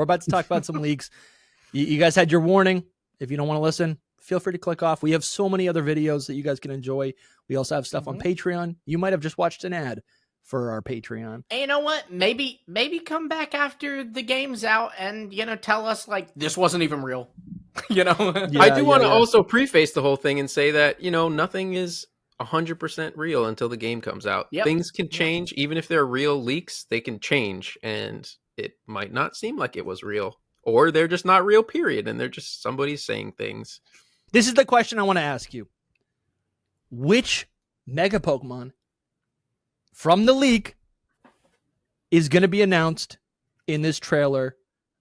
We're about to talk about some leaks. You guys had your warning. If you don't want to listen, feel free to click off. We have so many other videos that you guys can enjoy. We also have stuff on Patreon. You might have just watched an ad for our Patreon. And you know what? Maybe come back after the game's out and, tell us, like, this wasn't even real. I do want to also preface the whole thing and say that, nothing is 100% real until the game comes out. Yep. Things can change. Even if they're real leaks, they can change. And it might not seem like it was real. Or they're just not real, period. And they're just somebody saying things. This is the question I want to ask you. Which Mega Pokemon from the leak is going to be announced in this trailer,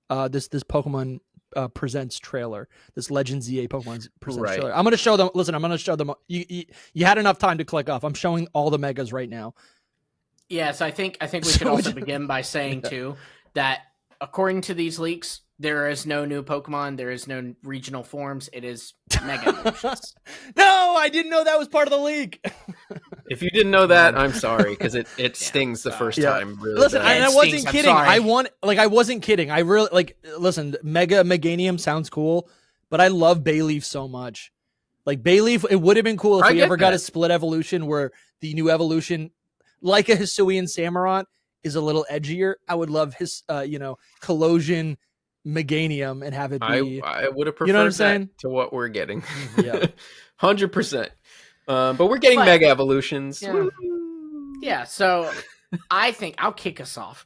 this Pokemon Presents trailer, this Legends EA Pokemon Presents trailer? I'm going to show them. Listen, I'm going to show them. You had enough time to click off. I'm showing all the Megas right now. Yes, I think we should also begin by saying, too, that according to these leaks, there is no new Pokemon. There is no regional forms. It is Mega Evolutions. No, I didn't know that was part of the leak. If you didn't know that, I'm sorry, because it stings the first time. Really listen, bad. I wasn't kidding. I wasn't kidding. I really listen. Mega Meganium sounds cool, but I love Bayleaf so much. Like Bayleaf, it would have been cool if we ever got a split evolution where the new evolution, like a Hisuian Samurott, is a little edgier. I would love his, Collosian Meganium and have it be. I would have preferred that to what we're getting. Yeah, 100%. But we're getting Mega Evolutions. Yeah. So I think I'll kick us off.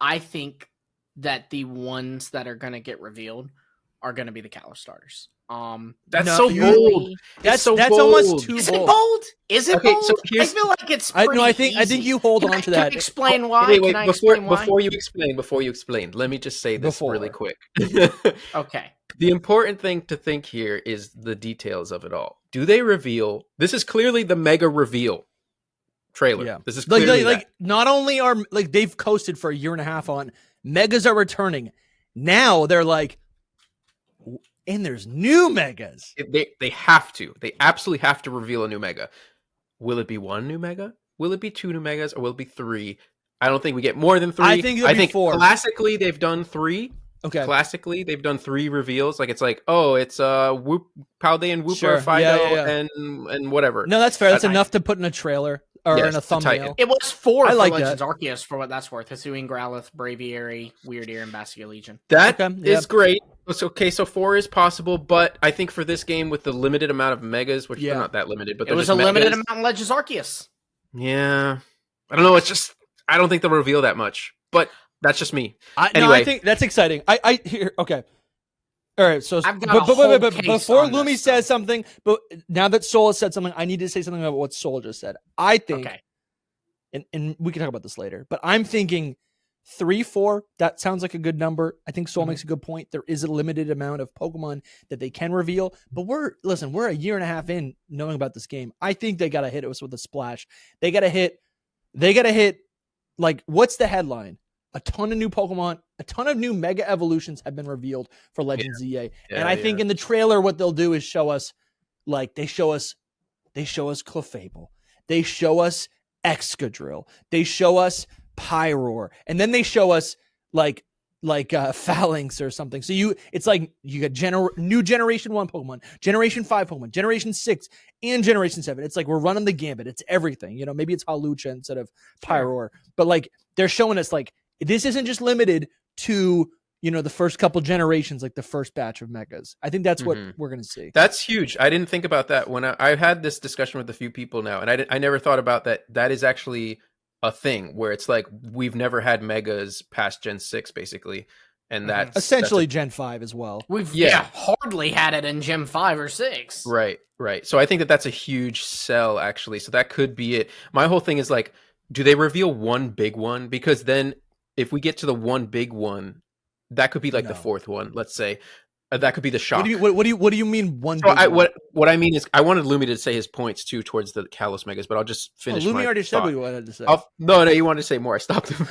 I think that the ones that are going to get revealed are going to be the Kalos starters. That's so bold. That's bold. almost too bold. Is it bold? Is it bold? So I feel like it's pretty I think you hold on to that. Can I explain why? Wait, before you explain, let me just say this really quick. Okay. The important thing to think here is the details of it all. Do they reveal? This is clearly the mega reveal trailer. Yeah. This is clearly like not only are they've coasted for a year and a half on Megas are returning. Now they're like, and there's new Megas. They have to. They absolutely have to reveal a new Mega. Will it be one new Mega? Will it be two new Megas? Or will it be three? I don't think we get more than three. I think it'll be 4. Classically, they've done 3. Okay. Classically, they've done 3 reveals. Like it's Whoop, Paldean, Wooper, Fido, and whatever. No, that's fair. That's enough to put in a trailer or in a thumbnail. It was 4 for like Legends Arceus, for what that's worth. Hisuian, Growlithe, Braviary, Weirdeer, and Bastia Legion. That is great. It's okay, so 4 is possible, but I think for this game with the limited amount of Megas, which they're not that limited, but it was a limited amount of Legends Arceus. Yeah. I don't know. It's just, I don't think they'll reveal that much, but that's just me. Anyway. I think that's exciting. Okay. All right. So, but before Lumi says something, but now that Soul has said something, I need to say something about what Soul just said. I think, and we can talk about this later, but I'm thinking 3, 4, that sounds like a good number. I think Soul makes a good point. There is a limited amount of Pokemon that they can reveal, but we're a year and a half in knowing about this game. I think they got to hit us with a splash. They got to hit, like, what's the headline? A ton of new Pokemon, a ton of new Mega Evolutions have been revealed for Legends EA. And I think in the trailer, what they'll do is show us, like, they show us Clefable. They show us Excadrill. They show us Pyroar, and then they show us like Phalanx or something. So it's like you got new Generation 1 Pokemon, Generation 5 Pokemon, Generation 6, and Generation 7. It's like we're running the gambit. It's everything. Maybe it's Hawlucha instead of Pyroar, but like they're showing us like this isn't just limited to the first couple generations, like the first batch of Megas. I think that's what we're gonna see. That's huge. I didn't think about that when I had this discussion with a few people now, and I never thought about that. That is actually a thing where it's like we've never had Megas past Gen 6 basically, and that's essentially Gen 5 as well. We've hardly had it in Gen 5 or 6. Right. So I think that's a huge sell actually. So that could be it. My whole thing is like, do they reveal one big one? Because then if we get to the one big one, that could be like the 4th one, let's say. That could be the shock. What do you mean one? So what I mean is, I wanted Lumi to say his points too towards the Kalos Megas, but I'll just finish. Lumi already said what he wanted to say. No, you wanted to say more. I stopped him.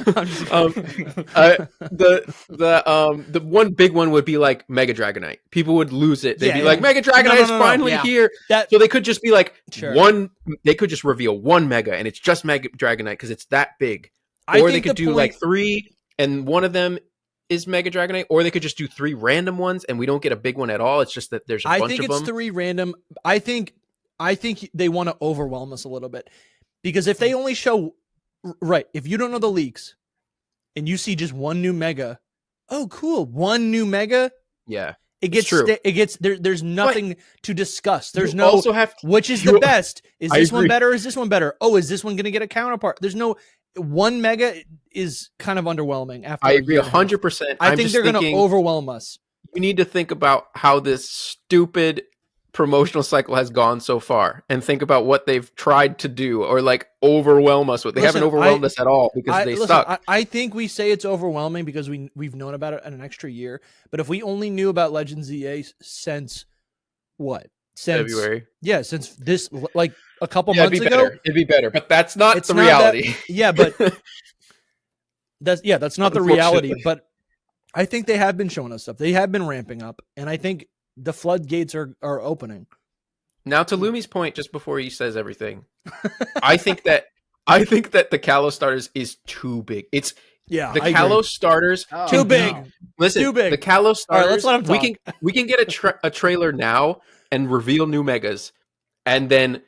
The one big one would be like Mega Dragonite. People would lose it. They'd be like, Mega Dragonite is finally here. So they could just be like one. They could just reveal one Mega, and it's just Mega Dragonite because it's that big. Or they could do like 3, and one of them is Mega Dragonite, or they could just do 3 random ones and we don't get a big one at all. It's just that there's a bunch of them. I think it's 3 random. I think they want to overwhelm us a little bit, because if they only show if you don't know the leaks and you see just 1 new Mega, oh cool, 1 new Mega, yeah. It gets there's nothing to discuss. There's no also have which is the best. Is this one better? Is this one better? Oh, is this one going to get a counterpart? There's no 1 Mega is kind of underwhelming. After I agree 100%. I think they're going to overwhelm us. You need to think about how this stupid promotional cycle has gone so far, and think about what they've tried to do, or like overwhelm us with. They haven't overwhelmed us at all because they suck. I think we say it's overwhelming because we've known about it in an extra year. But if we only knew about Legends EA since what? Since February? Yeah, since this like a couple months ago, it'd be better. But that's not the reality. But that's not the reality. But I think they have been showing us stuff. They have been ramping up, and I think the floodgates are opening. Now, to Lumi's point, just before he says everything, I think that the Kalos starters is too big. It's the Kalos starters too big. Listen, too big. The Kalos starters. Right, let's let him talk. We can get a trailer now and reveal new Megas, and then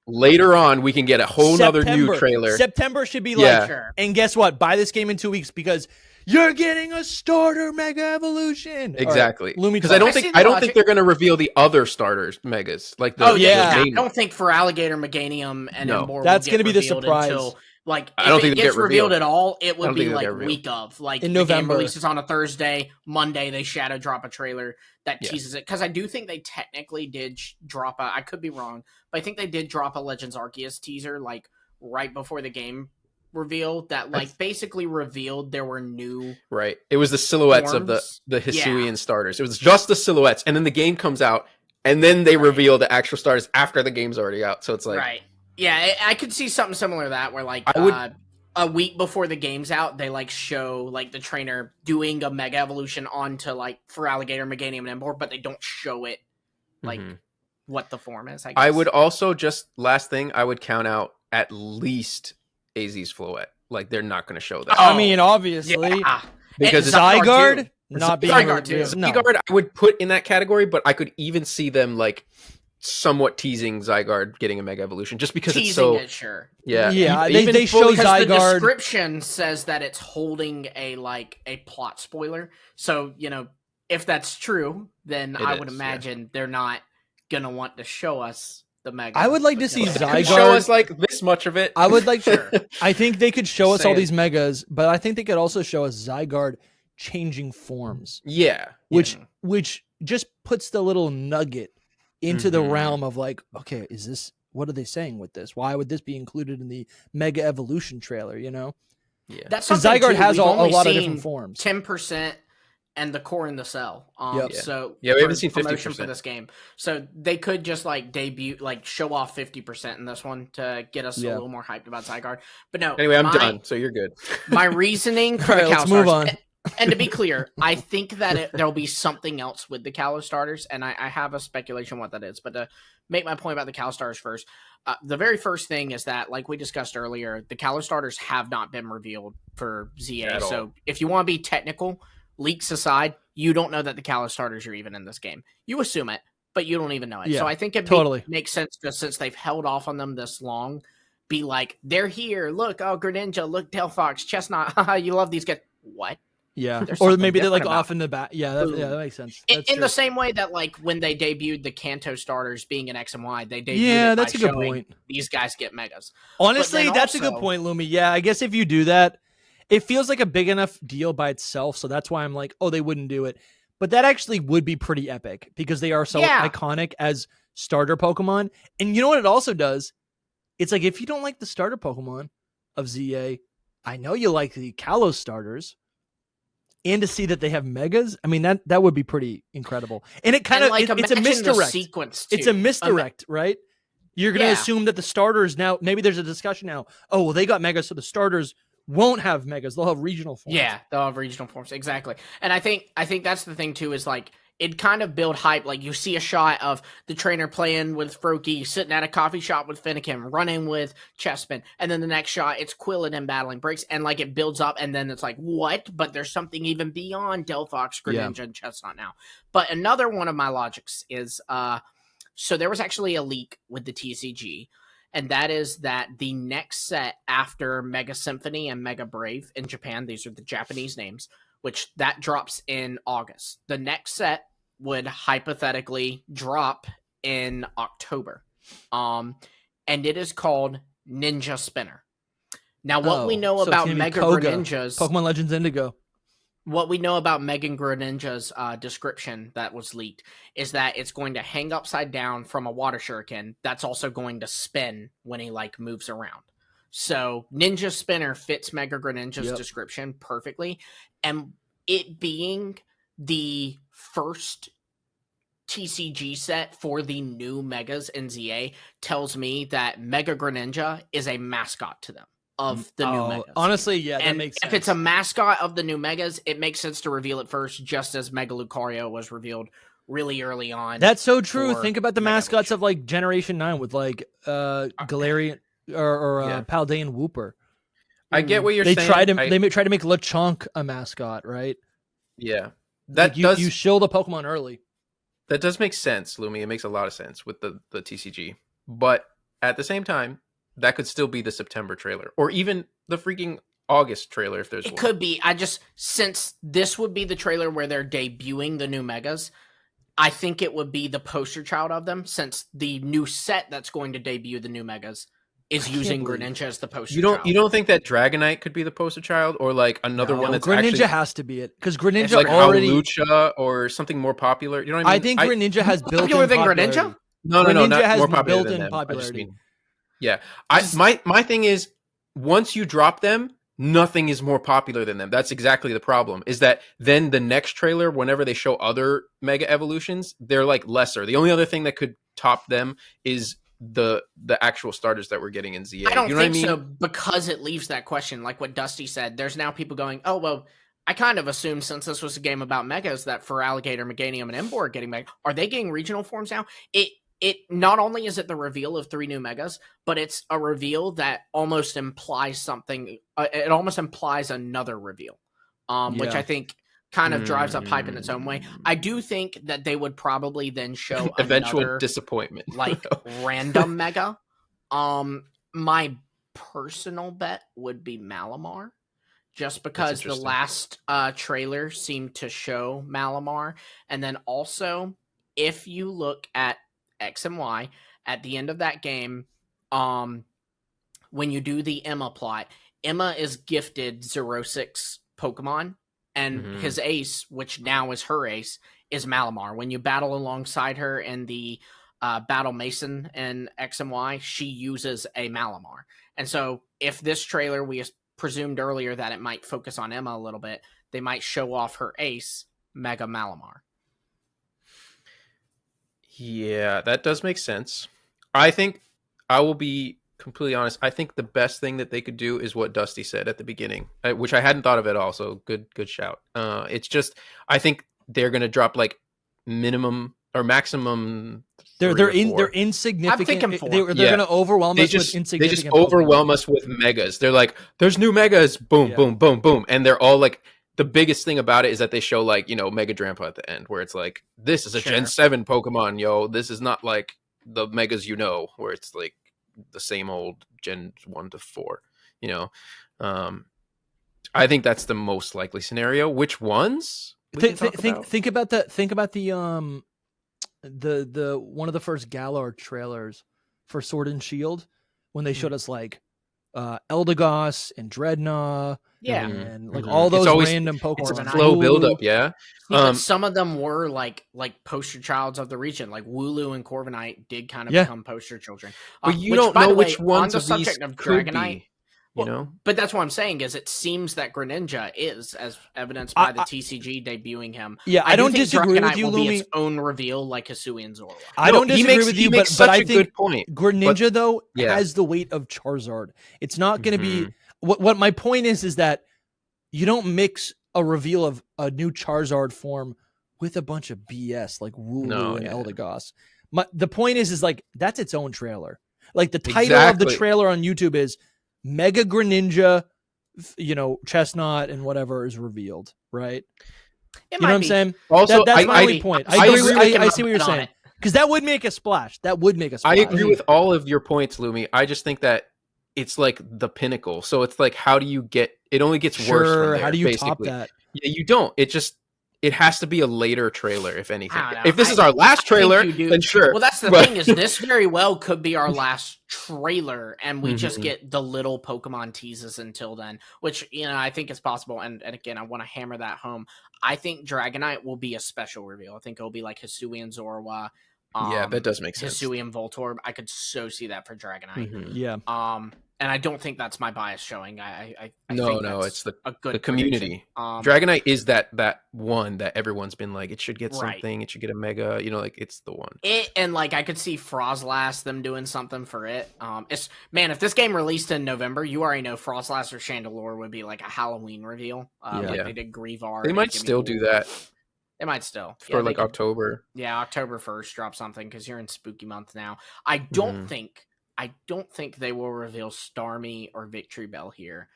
later on we can get a whole nother new trailer. September should be like, and guess what? Buy this game in 2 weeks because you're getting a starter Mega Evolution. Exactly. Right, because I don't think they're going to reveal the other starters Megas. Like I don't think for Alligator, Meganium, and Emboar that's going to be the surprise. Until, like, I don't if think it gets revealed at all, it would be like week of. Like, in the November. game releases on a Thursday, Monday they shadow drop a trailer that teases it. Because I do think they technically did drop I could be wrong, but I think they did drop a Legends Arceus teaser like right before the game reveal that like basically revealed there were new it was the silhouettes of the Hisuian starters. It was just the silhouettes, and then the game comes out, and then they reveal the actual starters after the game's already out. So it's like I could see something similar to that, where like a week before the game's out, they like show like the trainer doing a Mega Evolution onto like for Alligator, Meganium, and Emboar, but they don't show it like what the form is. I guess. I would also last thing I would count out at least AZ's Floette. Like, they're not going to show that. I mean, obviously. Because it's Zygarde not being Zygarde I would put in that category, but I could even see them like somewhat teasing Zygarde getting a Mega Evolution just because teasing it's so it, sure. They show Zygarde. The description says that it's holding a plot spoiler. So, if that's true, then I would imagine they're not going to want to show us the Mega. I would like to see Zygarde show us like this much of it. I would like I think they could show us all these Megas, but I think they could also show us Zygarde changing forms. Which just puts the little nugget into the realm of like, okay, what are they saying with this? Why would this be included in the Mega Evolution trailer, That's because Zygarde has a lot of different forms. 10% and the core in the cell. So we haven't seen 50% for this game. So they could just like debut, like show off 50% in this one to get us a little more hyped about Zygarde. But no. Anyway, I'm done. So you're good. My reasoning for the let's move on. And to be clear, I think that there'll be something else with the Kalos starters, and I have a speculation what that is. But to make my point about the Kalos starters first, the very first thing is that, like we discussed earlier, the Kalos starters have not been revealed for ZA. So if you want to be technical, leaks aside, you don't know that the Kalos starters are even in this game. You assume it, but you don't even know it. So I think it makes sense, just since they've held off on them this long, be like, they're here. Look, Greninja, look, Delphox, Chestnut. Haha, you love these guys. What? Yeah, or maybe they're like off in the back. Yeah, that makes sense. In the same way that like when they debuted the Kanto starters being an X and Y, they debuted. Yeah, that's a good point. These guys get Megas. Honestly, that's a good point, Lumi. Yeah, I guess if you do that, it feels like a big enough deal by itself. So that's why I'm like, oh, they wouldn't do it. But that actually would be pretty epic because they are so iconic as starter Pokemon. And you know what it also does? It's like, if you don't like the starter Pokemon of ZA, I know you like the Kalos starters. And to see that they have Megas, I mean, that would be pretty incredible. And it kind of, it's a misdirect. It's a misdirect, right? You're going to assume that the starters now, maybe there's a discussion now. Oh, well, they got Megas, so the starters won't have Megas. They'll have regional forms. Yeah, they'll have regional forms. Exactly. And I think that's the thing too, is like, it'd kind of build hype. Like you see a shot of the trainer playing with Froakie, sitting at a coffee shop with Fennekin, running with Chessman, and then the next shot it's Quilladin battling Breaks, and like it builds up, and then it's like what? But there's something even beyond Delphox, Greninja, and Chestnut now. But another one of my logics is so there was actually a leak with the TCG, and that is that the next set after Mega Symphony and Mega Brave in Japan, these are the Japanese names, which that drops in August. The next set would hypothetically drop in October. And it is called Ninja Spinner. Now, what we know about Mega Greninja's... Pokemon Legends Indigo. What we know about Mega Greninja's description that was leaked is that it's going to hang upside down from a water shuriken that's also going to spin when he, like, moves around. So Ninja Spinner fits Mega Greninja's description perfectly. And it being the first TCG set for the new Megas in ZA tells me that Mega Greninja is a mascot to them of the new Megas. Honestly, yeah, that makes sense. If it's a mascot of the new Megas, it makes sense to reveal it first, just as Mega Lucario was revealed really early on. That's so true. Think about the mascots of like Generation 9 with like Galarian or Paldean Wooper. I get what you're saying. They tried to make Lechonk a mascot, right? Yeah. That you shield a Pokemon early. That does make sense, Lumi. It makes a lot of sense with the TCG. But at the same time, that could still be the September trailer. Or even the freaking August trailer if there's one. It could be. Since this would be the trailer where they're debuting the new Megas, I think it would be the poster child of them, since the new set that's going to debut the new Megas is using Greninja as the poster child. You don't think that Dragonite could be the poster child, or like another one that's Greninja actually... has to be it, because Greninja like already Hawlucha or something more popular. You know what I mean? I think Greninja has built-in popular than popularity. Greninja? No, Greninja not has more popular built-in than them. popularity. My thing is, once you drop them, nothing is more popular than them. That's exactly the problem. Is that then the next trailer, whenever they show other Mega Evolutions, they're like lesser. The only other thing that could top them is the actual starters that we're getting in ZA. I don't think so, because it leaves that question, like what Dusty said. There's now people going, oh, well, I kind of assumed since this was a game about Megas that for Alligator, Meganium, and Emboar are getting Mega. Are they getting regional forms now? It not only is it the reveal of 3 new Megas, but it's a reveal that almost implies something. It almost implies another reveal, which I think kind of drives up hype in its own way. I do think that they would probably then show eventual another, disappointment, like random Mega. My personal bet would be Malamar, just because the last trailer seemed to show Malamar, and then also if you look at X and Y at the end of that game, when you do the Emma plot, Emma is gifted 06 Pokemon, and his ace, which now is her ace, is Malamar. When you battle alongside her in the Battle Mason and X and Y, she uses a Malamar. And so if this trailer, we presumed earlier that it might focus on Emma a little bit, they might show off her ace, Mega Malamar. Yeah, that does make sense. I think, I will be completely honest, I think the best thing that they could do is what Dusty said at the beginning, which I hadn't thought of at all, so good shout. It's just, I think they're going to drop like minimum or maximum. They're insignificant. I'm thinking 4. They're going to overwhelm us with insignificant. They just overwhelm us with Megas. They're like, there's new Megas, boom, boom, boom, boom. And they're all like, the biggest thing about it is that they show like, Mega Drampa at the end, where it's like, this is a Gen 7 Pokemon, yo. This is not like the Megas, where it's like the same old Gen 1 to 4, I think that's the most likely scenario. Which ones? Think about the one of the first Galar trailers for Sword and Shield, when they showed us like Eldegoss and Dreadnought, and like all those random Pokemon. It's a slow build-up, But some of them were like poster childs of the region, like Wooloo and Corviknight did kind of become poster children. But you don't know which ones of these could be. But that's what I'm saying is it seems that Greninja is, as evidenced by the TCG debuting him. Yeah, I don't disagree with you, will Lumi. Be its own reveal like Hisui and Zorua. I don't disagree with you, but I think good point. Greninja though has the weight of Charizard. It's not going to be what my point is that you don't mix a reveal of a new Charizard form with a bunch of BS like Wooloo and Eldegoss. The point is like that's its own trailer. Like the title of the trailer on YouTube is Mega Greninja, Chestnut and whatever is revealed, right? You know what I'm saying? Also, that's my only point. I see what you're saying. Because that would make a splash. I agree with all of your points, Lumi. I just think that it's like the pinnacle. So it's like, how do you get? It only gets worse from there. How do you basically. top that? Yeah, you don't. It has to be a later trailer, if anything. If this is our last trailer, then sure. Well, that's the thing is this very well could be our last trailer, and we just get the little Pokemon teases until then, which, I think is possible. And again, I want to hammer that home. I think Dragonite will be a special reveal. I think it'll be like Hisuian Zorua. Yeah, that does make sense. Hisuian Voltorb. I could so see that for Dragonite. Yeah. And I don't think that's my bias showing. I think it's the community. Dragonite is that one that everyone's been like, it should get something. It should get a mega. It's the one. I could see Froslass them doing something for it. If this game released in November, you already know Froslass or Chandelure would be like a Halloween reveal. Like they did Greavar. They might still do that. They might still for October. Yeah, October 1st, drop something because you're in spooky month now. I don't think they will reveal Starmie or Victory Bell here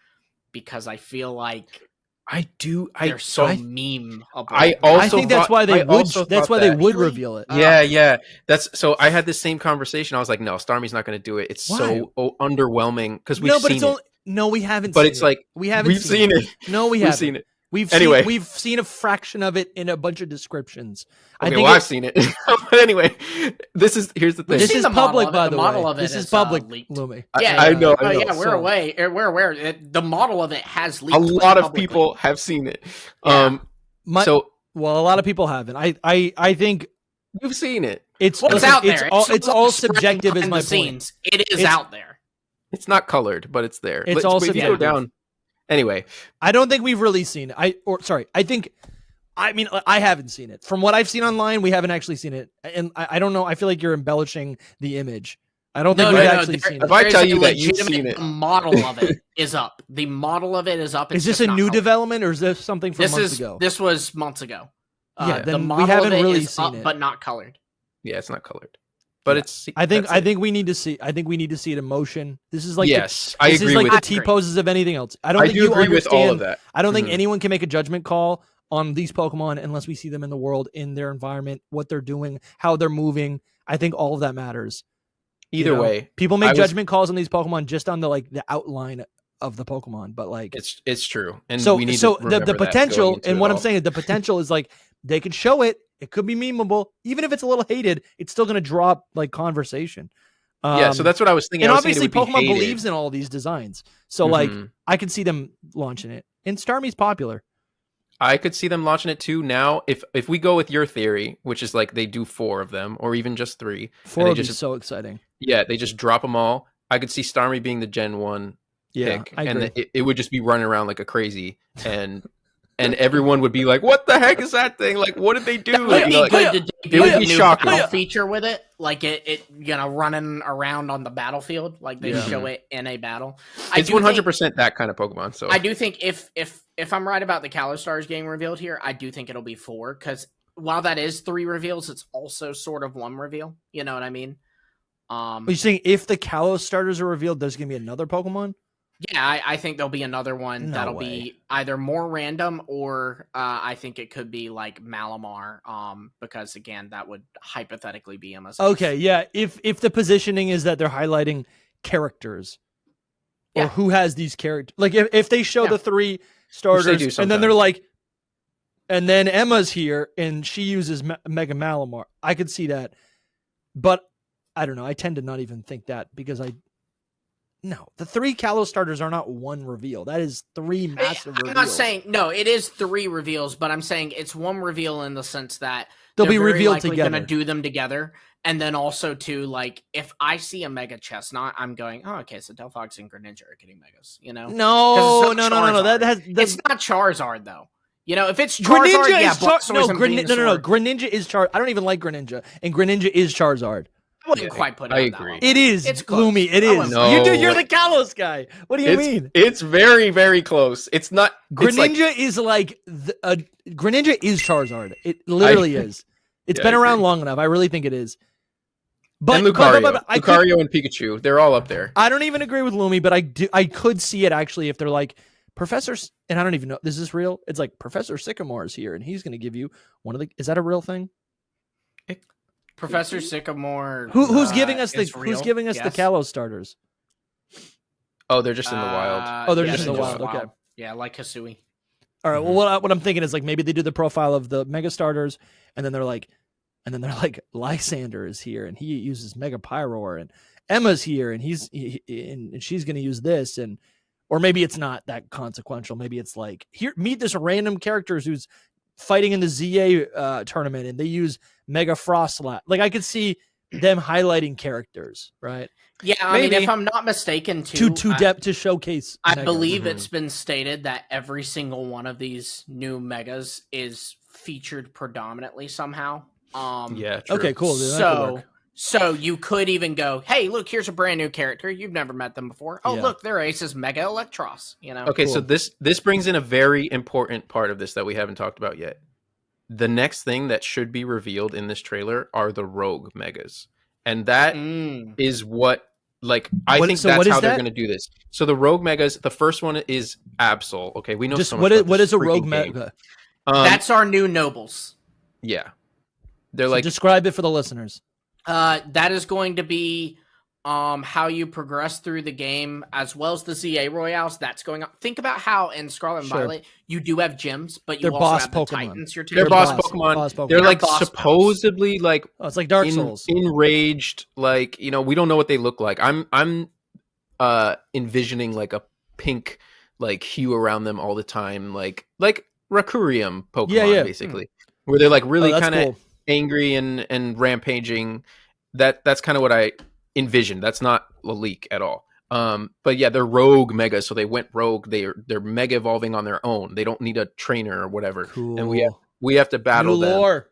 because I feel like they're so meme. I think that's why they would. That's why they would reveal it. Yeah. That's so. I had the same conversation. I was like, no, Starmie's not going to do it. It's so underwhelming because we've seen it. No, we haven't. But seen it's like we've seen it. No, we haven't. We've seen it. We've seen a fraction of it in a bunch of descriptions. I've seen it. But anyway, here's the thing. This is public, by the way. This is public, Lumi. Yeah, I know. Yeah, we're aware. The model of it has leaked. A lot of people have seen it. Yeah. A lot of people haven't. I think you've seen it. It's out there. It's all subjective. Is my point. It is out there. It's not colored, but it's there. It's all subjective. If you go down. Anyway, I don't think we've really seen it. I haven't seen it. From what I've seen online, we haven't actually seen it. And I don't know. I feel like you're embellishing the image. I don't think we've actually seen it. If I tell you that you've seen it. The model of it is up. The model of it is up. Is this a new development or is this something from months ago? This was months ago. Then we haven't really seen it. But not colored. Yeah, it's not colored. But it's. I think we need to see. I think we need to see it in motion. This is like I agree. This is like the T poses of anything else. I don't think you agree understand. With all of that. I don't think anyone can make a judgment call on these Pokemon unless we see them in the world, in their environment, what they're doing, how they're moving. I think all of that matters. Either way, people make judgment calls on these Pokemon just on the outline of the Pokemon, but it's true. And we need the potential, and what I'm saying is the potential is they could show it. It could be memeable, even if it's a little hated. It's still going to draw up conversation. So that's what I was thinking. And obviously, Pokemon believes in all these designs, so I could see them launching it. And Starmie's popular. I could see them launching it too. Now, if we go with your theory, which is they do 4 of them, or even just 3, 4 would be so exciting. Yeah, they just drop them all. I could see Starmie being the Gen 1 pick, and it would just be running around like a crazy and everyone would be like, "What the heck is that thing? What did they do?" It would be shocking. Feature with it, it running around on the battlefield, they show it in a battle. It's 100% that kind of Pokemon. So I do think if I'm right about the Kalos Stars getting revealed here, I do think it'll be 4 because while that is 3 reveals, it's also sort of 1 reveal. You know what I mean? You're saying if the Kalos starters are revealed, there's gonna be another Pokemon? Yeah, I think there'll be another one that'll be either more random or I think it could be like Malamar, because again, that would hypothetically be him as okay, yeah. If the positioning is that they're highlighting characters or who has these characters, if they show the 3 starters and then they're and then Emma's here and she uses Mega Malamar, I could see that, but I don't know. I tend to not even think that because No, the 3 Kalos starters are not 1 reveal. That is 3 massive reveals. I'm not saying, no, it is 3 reveals, but I'm saying it's 1 reveal in the sense that they'll be revealed together. They're going to do them together. And then also, too, if I see a Mega Chestnut, I'm going, oh, okay, so Delphox and Greninja are getting Megas, No. No. It's not Charizard, though. If it's Charizard, Greninja is Greninja is Charizard. I don't even like Greninja, and Greninja is Charizard. wouldn't quite put it. I on agree. That level. It is. It's close. Lumi. It is. No. You're the Kalos guy. What do you mean? It's very, very close. It's not. Greninja is like Greninja is Charizard. It literally is. It's been around long enough. I really think it is. But and Lucario, Lucario and Pikachu, they're all up there. I don't even agree with Lumi, but I could see it actually if they're like Professor, and I don't even know, is this real? It's like Professor Sycamore is here, and he's going to give you one of the. Is that a real thing? Professor Sycamore. Who's giving us the Yes. Kalos starters? Oh, they're just in the wild. Oh, they're just in the wild. Okay. Yeah, like Hisui. All right. Well, what I'm thinking is like maybe they do the profile of the Mega starters, and then they're like, Lysander is here, and he uses Mega Pyroar, and Emma's here, and and she's going to use this, and or maybe it's not that consequential. Maybe it's like here, meet this random character who's fighting in the ZA tournament, and they use Mega Froslass. Like I could see them highlighting characters, right? Yeah, I mean, if I'm not mistaken, to showcase. I believe it's been stated that every single one of these new megas is featured predominantly somehow. Yeah. True. Okay. Cool. So you could even go, hey, look, here's a brand new character. You've never met them before. Oh, look, their ace is Mega Electros. You know. Okay, cool. So this brings in a very important part of this that we haven't talked about yet. The next thing that should be revealed in this trailer are the Rogue Megas, and that is what I think that's how they're going to do this. So the Rogue Megas, the first one is Absol. Okay, we know just so much what is a Rogue Mega? That's our new nobles. Yeah, they're describe it for the listeners. That is going to be how you progress through the game, as well as the ZA Royales. That's going on. Think about how in Scarlet and Violet you do have gyms, but you also have the Titans. They're boss Pokemon. They're like supposedly it's like Dark Souls. Enraged, we don't know what they look like. I'm envisioning like a pink hue around them all the time, like Rakurium Pokemon, basically, where they're like really kind of angry and rampaging. That's kind of what I envisioned. That's not a leak at all. But yeah, they're Rogue Megas, so they went rogue. They're mega evolving on their own. They don't need a trainer or whatever. Cool. And we have to battle them. Lore.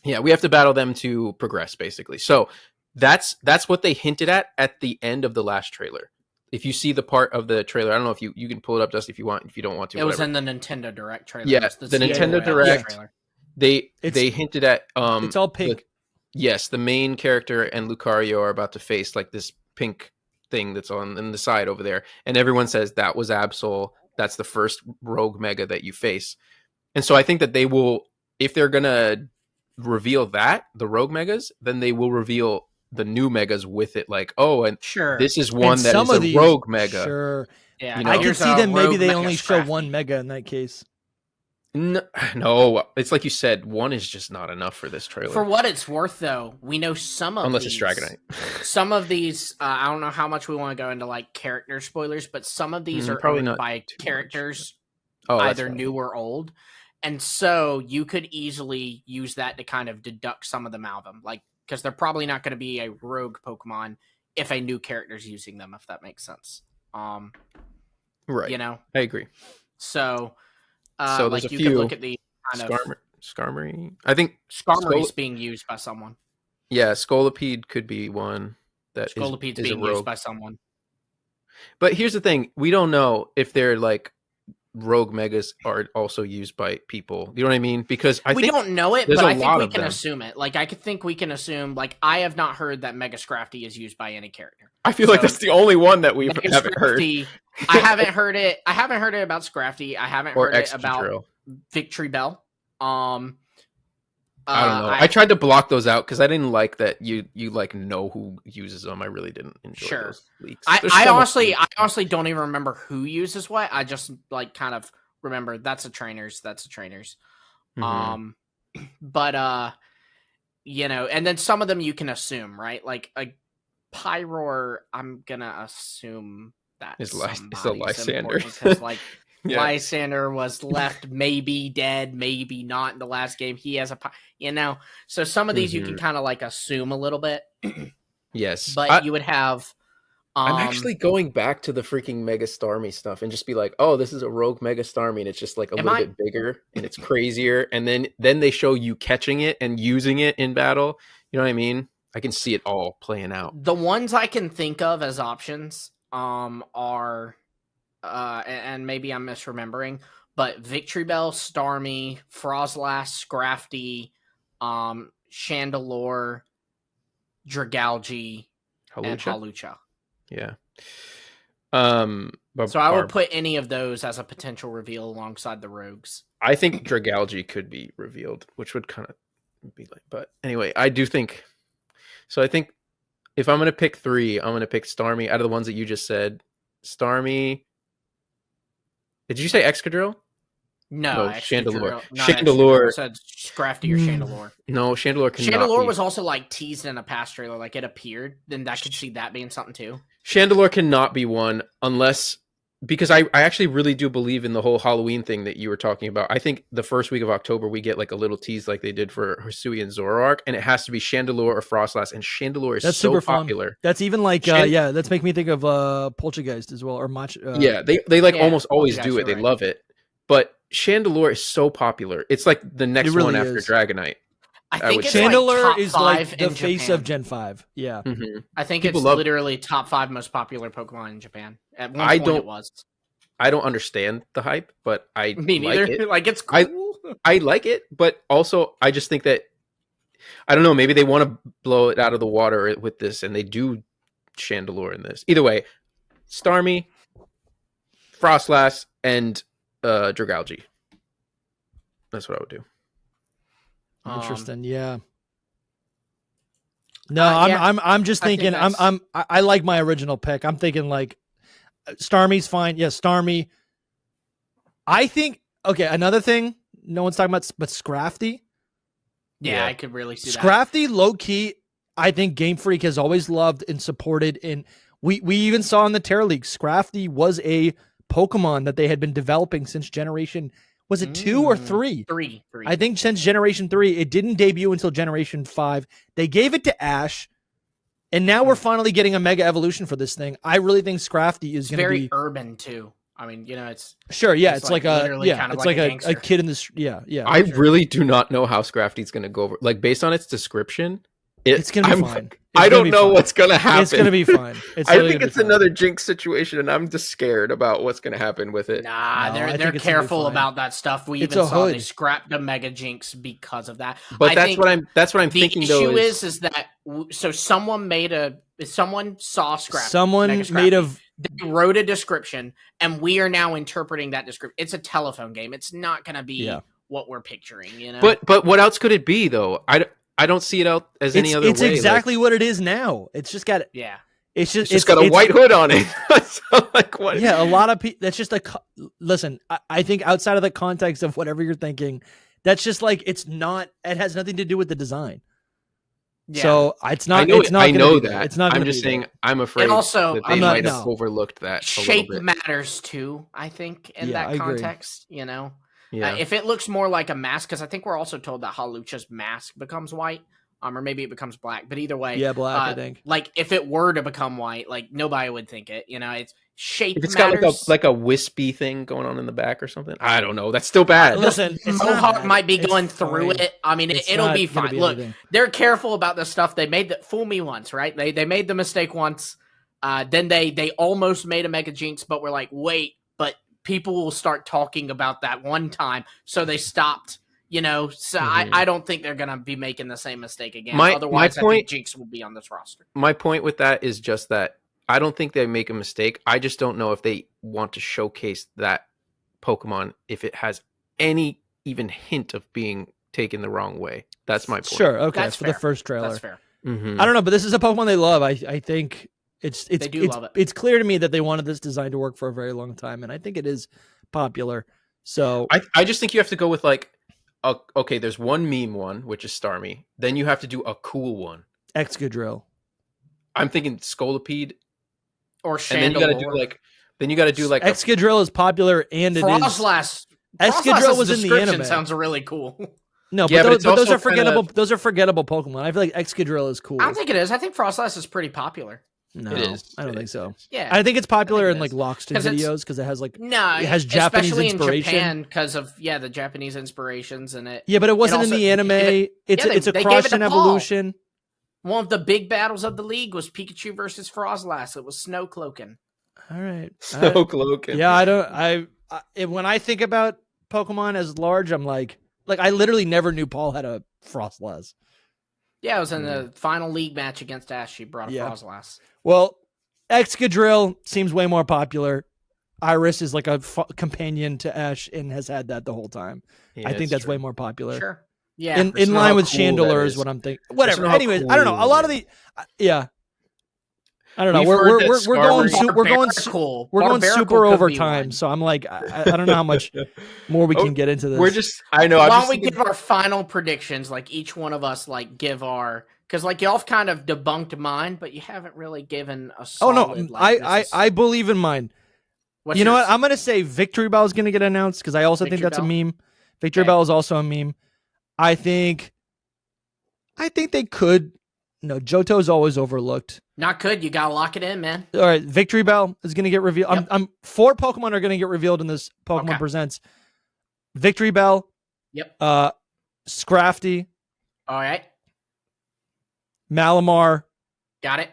Yeah, we have to battle them to progress, basically. So that's what they hinted at the end of the last trailer. If you see the part of the trailer, I don't know if you can pull it up, Dusty, if you want. If you don't want to, it was in the Nintendo Direct trailer. Yeah, the Nintendo Direct trailer. They hinted at it's all pink. Yes, the main character and Lucario are about to face like this pink thing that's on the side over there, and everyone says that was Absol. That's the first Rogue Mega that you face, and so I think that they will, if they're gonna reveal the Rogue Megas, then they will reveal the new Megas with it. Like, this is one that is a Rogue Mega. Sure, yeah, I can see them. Maybe they only show one Mega in that case. No, it's like you said, one is just not enough for this trailer. For what it's worth, though, we know some of unless these, it's Dragonite. Some of these, I don't know how much we want to go into like character spoilers, but some of these are probably owned by characters, either new or old, and so you could easily use that to kind of deduct some of them out of them, like because they're probably not going to be a rogue Pokemon if a new character's using them, if that makes sense. Right. You know, I agree. So there's like a you few. could look at the kind of Skarmory. I think Skarmory's being used by someone. Yeah, Scolipede could be one that Scolipede's is being used by someone. But here's the thing: we don't know if they're like Rogue Megas are also used by people. You know what I mean? Because we don't know it, but I think we can assume it. Like I think we can assume. Like I have not heard that Mega Scrafty is used by any character. I feel like that's the only one that we haven't heard. I haven't heard it. I haven't heard it about Scrafty. I haven't heard it about Victory Bell. I don't know. I tried to block those out because I didn't like that you like know who uses them. I really didn't enjoy those leaks. I honestly don't even remember who uses what. I just like kind of remember that's a trainer's. Mm-hmm. But and then some of them you can assume, right? Like a Pyroar, I'm gonna assume that it's a Lysander because like. Yeah. Lysander was left maybe dead, maybe not in the last game. He has so some of these you can kind of like assume a little bit. Yes. But you would have. I'm actually going back to the freaking Mega Starmie stuff and just be like, oh, this is a Rogue Mega Starmie. And it's just like a little bit bigger and it's crazier. And then they show you catching it and using it in battle. You know what I mean? I can see it all playing out. The ones I can think of as options are, and maybe I'm misremembering, but Victory Bell, Starmie, Froslass, Scrafty, Chandelure, Dragalge, and Hawlucha. Yeah. So I would put any of those as a potential reveal alongside the rogues. I think Dragalge could be revealed, which would kind of be like, but anyway, I do think. So I think if I'm going to pick 3, I'm going to pick Starmie out of the ones that you just said. Starmie. Did you say Excadrill? No, Chandelure. Chandelure. I said Scrafty or Chandelure. No, Chandelure cannot. Chandelure was also like teased in a past trailer, like it appeared. Then I could see that being something too. Chandelure cannot be one unless, because I actually really do believe in the whole Halloween thing that you were talking about. I think the first week of October we get like a little tease like they did for Hisui and Zoroark, and it has to be Chandelure or Froslass, and Chandelure is so super popular. Fun. That's even like that's making me think of Poltergeist as well, or Mach. They like almost always do it. They love it, but Chandelure is so popular. It's like the next one after Dragonite. I think Chandelure is like the face of Gen 5. Yeah. Mm-hmm. I think it's literally top 5 most popular Pokemon in Japan. At one point it was. I don't understand the hype, but I Me neither. like it. Like it's cool. I like it, but also I just think that I don't know, maybe they want to blow it out of the water with this and they do Chandelure in this. Either way, Starmie, Froslass, and Dragalge. That's what I would do. Interesting, yeah. No, I'm just thinking. I like my original pick. I'm thinking like Starmie's fine. Yeah, Starmie. I think another thing no one's talking about, but Scrafty. Yeah, I could really see Scrafty, low key. I think Game Freak has always loved and supported, and we even saw in the Terra League, Scrafty was a Pokemon that they had been developing since generation. Was it 2 or 3? 3. I think since Generation 3. It didn't debut until Generation 5. They gave it to Ash, and now we're finally getting a Mega Evolution for this thing. I really think Scrafty is going to be... very urban, too. I mean, it's... Sure, yeah. It's like a kid in this... Yeah. I really do not know how Scrafty's going to go over. Like, based on its description... It's going to be fine. I don't know what's going to happen. It's going to be fine. I think it's another Jinx situation, and I'm just scared about what's going to happen with it. Nah, they're careful about that stuff. We even saw they scrapped the Mega Jinx because of that. But that's what I'm thinking. The issue is that someone saw Scrap. They wrote a description, and we are now interpreting that description. It's a telephone game. It's not going to be what we're picturing. But what else could it be though? I don't see it out as any other way. It's exactly what it is now. It's just got It's got a white hood on it. So like what? Yeah, a lot of people. That's just listen. I think outside of the context of whatever you're thinking, that's just like it's not. It has nothing to do with the design. Yeah. So it's not. I know that. It's not. I'm just saying. I'm afraid. And also, that they might have overlooked that. Shape matters too. I think in that context, Yeah. If it looks more like a mask, because I think we're also told that Hawlucha's mask becomes white, or maybe it becomes black. But either way, black. I think. Like if it were to become white, like nobody would think it. It's shape. If it's matters. got like a wispy thing going on in the back or something, I don't know. That's still bad. Listen, Mohawk might be going through it. I mean, it'll be fine. Look, they're careful about this stuff. They made fool me once, right? They made the mistake once. Then they almost made a Mega Jinx, but we're like, wait. People will start talking about that one time, so they stopped. So I don't think they're gonna be making the same mistake again. Otherwise, I think Jinx will be on this roster. My point with that is just that I don't think they make a mistake. I just don't know if they want to showcase that Pokemon if it has any even hint of being taken the wrong way. That's my point. Sure, okay, that's for fair. the first trailer. That's fair. Mm-hmm. I don't know, but this is a Pokemon they love. I think. They do love it. It's clear to me that they wanted this design to work for a very long time, and I think it is popular. So I just think you have to go with like, okay, there's one meme one, which is Starmie. Then you have to do a cool one. Excadrill. I'm thinking Scolipede. Or Chandelure. And then you got to do like Excadrill is popular, and it Froslass. is. Excadrill was in the anime. Sounds really cool. No, but those are forgettable. Those are forgettable Pokemon. I feel like Excadrill is cool. I don't think it is. I think Froslass is pretty popular. No, it is. I don't think so. Yeah, I think it's popular in like Lockston videos because it has like it has Japanese especially inspiration. In Japan because of the Japanese inspirations in it. Yeah, but it wasn't in the anime. It's a cross and evolution. One of the big battles of the league was Pikachu versus Froslass. It was snow cloaking. All right. Snow cloaking. Yeah, when I think about Pokemon as large, I'm like I literally never knew Paul had a Froslass. Yeah, it was in the final league match against Ash. She brought a Froslass. Well, Excadrill seems way more popular. Iris is like a companion to Ash and has had that the whole time. Yeah, I think that's way more popular. Sure. Yeah. In line with Chandelure is what I'm thinking. Whatever. Anyways, cool I don't know. A lot of the I don't know. We're going super over time, so I'm like I don't know how much more we can get into this. We're just I know. Why don't we give our final predictions? Like each one of us, like give our because like y'all have kind of debunked mine, but you haven't really given a solid. I believe in mine. What's yours? Know what? I'm gonna say Victory Bell is gonna get announced because I also think that's a meme. Victory Bell is also a meme. I think they could. No, Johto's always overlooked. Not good. You gotta lock it in, man. All right, Victory Bell is gonna get revealed. Yep. I'm 4 Pokemon are gonna get revealed in this Pokemon Presents. Victory Bell. Yep. Scrafty. All right. Malamar. Got it.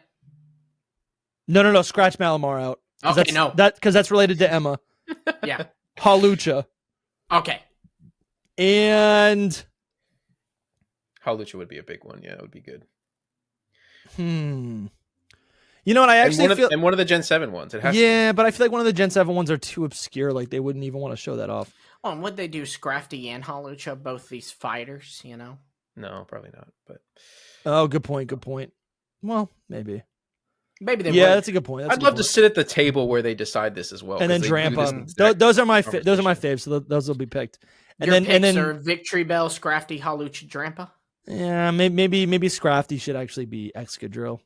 No. Scratch Malamar out. Okay, because that's related to Emma. Yeah. Hawlucha. Okay. And Hawlucha would be a big one. Yeah, it would be good. You know what? I actually feel and one of the Gen 7 ones. It has but I feel like one of the Gen 7 ones are too obscure. Like they wouldn't even want to show that off. Oh, and would they do Scrafty and Hawlucha, both these fighters? You know? No, probably not. But good point. Well, maybe. Maybe they. Yeah, that's a good point. I'd love to sit at the table where they decide this as well. And then Drampa. Those are my faves. So those will be picked. And then are Victory Bell, Scrafty, Hawlucha, Drampa. Yeah, maybe Scrafty should actually be Excadrill.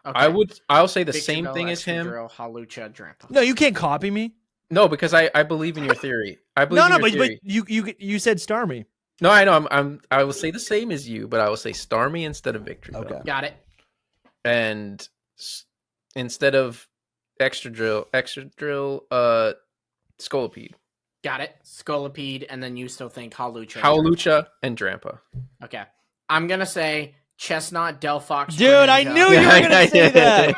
Okay. I'll say the same thing as him. Hawlucha, Drampa. No, you can't copy me. No, because I believe in your theory. But you said Starmie. No, I know. I will say the same as you, but I will say Starmie instead of Victory Bell. Okay. Got it. And instead of Excadrill, Scolipede. Got it. Scolipede, and then you still think Hawlucha and Drampa. Okay. I'm going to say Chestnut, Delphox. Dude, I knew you were going to say that.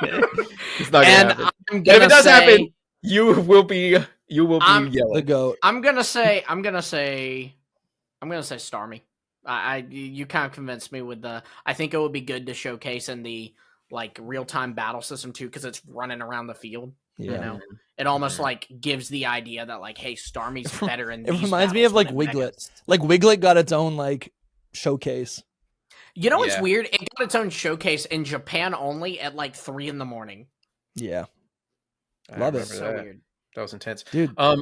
It's not going to happen. If it does happen, you will be yelling. The goat. I'm going to say Starmie. You kind of convinced me with I think it would be good to showcase in the like real-time battle system too, because it's running around the field. Yeah. You know, it almost like gives the idea that like, hey, Starmie's better in. It reminds me of like Wiglet. Like Wiglet got its own like showcase. You know what's weird? It got its own showcase in Japan only at like 3 a.m. Yeah, love it. So weird. That was intense, dude. I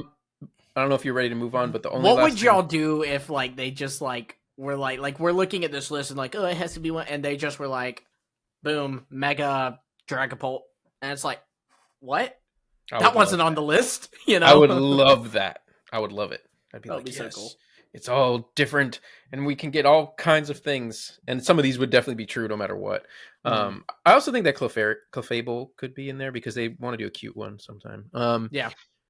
don't know if you're ready to move on, but what would y'all do if like they just like were like we're looking at this list and like, oh, it has to be one, and they just were like, boom, Mega Dragapult, and it's like, what? That wasn't on the list, you know. I would love that. I would love it. I'd be yes, so cool. It's all different, and we can get all kinds of things. And some of these would definitely be true, no matter what. I also think that Clefable could be in there because they want to do a cute one sometime. Yeah.